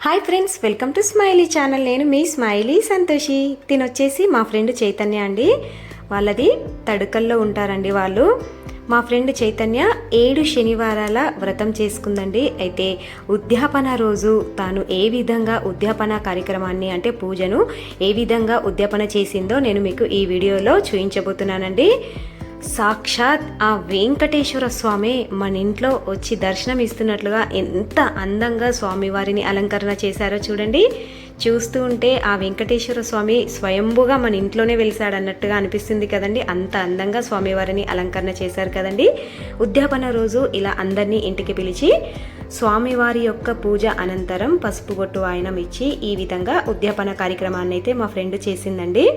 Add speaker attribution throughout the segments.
Speaker 1: Hi friends, welcome to smiley channel. నేను మీ smiley Santoshi. తినొచ్చేసి మా friend Chaitanya అండి. వాళ్ళది తడుకల్లో ఉంటారండి వాళ్ళు. మా ఫ్రెండ్ చైతన్య 7 శనివారాల వ్రతం చేసుకుందండి. అయితే ఉద్యాపన రోజు తాను ఏ విధంగా ఉద్యాపన కార్యక్రమాన్ని అంటే పూజను ఏ విధంగా ఉద్యాపన చేసిందో నేను మీకు ఈ వీడియోలో చూపించబోతున్నానండి. సాక్షాత్ ఆ వెంకటేశ్వర స్వామి మన ఇంట్లో వచ్చి దర్శనం ఇస్తున్నట్లుగా ఎంత అందంగా స్వామివారిని అలంకరణ చేశారో చూడండి. చూస్తూ ఉంటే ఆ వెంకటేశ్వర స్వామి స్వయంభుగా మన ఇంట్లోనే వెలిసాడన్నట్టుగా అనిపిస్తుంది కదండి. అంత అందంగా స్వామివారిని అలంకరణ చేశారు కదండి. ఉద్యాపన రోజు ఇలా అందరినీ ఇంటికి పిలిచి స్వామివారి యొక్క పూజ అనంతరం పసుపు బొట్టు వాయనం ఇచ్చి ఈ విధంగా ఉద్యాపన కార్యక్రమాన్ని అయితే మా ఫ్రెండ్ చేసిందండి.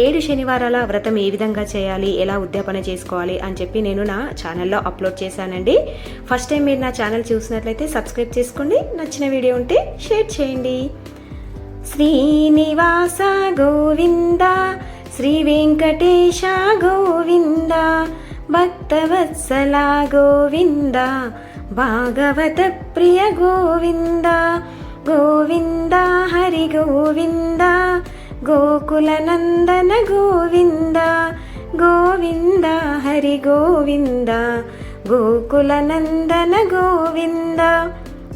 Speaker 1: 7 శనివారాల వ్రతం ఏ విధంగా చేయాలి, ఎలా ఉద్యాపన చేసుకోవాలి అని చెప్పి నేను నా ఛానల్లో అప్లోడ్ చేశానండి. ఫస్ట్ టైం మీరు నా ఛానల్ చూసినట్లయితే సబ్స్క్రైబ్ చేసుకోండి. నచ్చిన వీడియో ఉంటే షేర్ చేయండి. శ్రీనివాస గోవింద, శ్రీ వెంకటేశ గోవింద, భక్తవత్సల గోవింద, భాగవత ప్రియ గోవింద, గోవింద హరి గోవింద, గోకుల నందన గోవింద, గోవింద హరి గోవింద, గోకుల నందన గోవింద.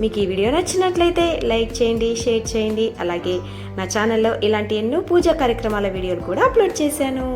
Speaker 1: మీకు ఈ వీడియో నచ్చినట్లయితే లైక్ చేయండి, షేర్ చేయండి. అలాగే నా ఛానల్లో ఇలాంటి ఎన్నో పూజా కార్యక్రమాల వీడియోలు కూడా అప్లోడ్ చేశాను.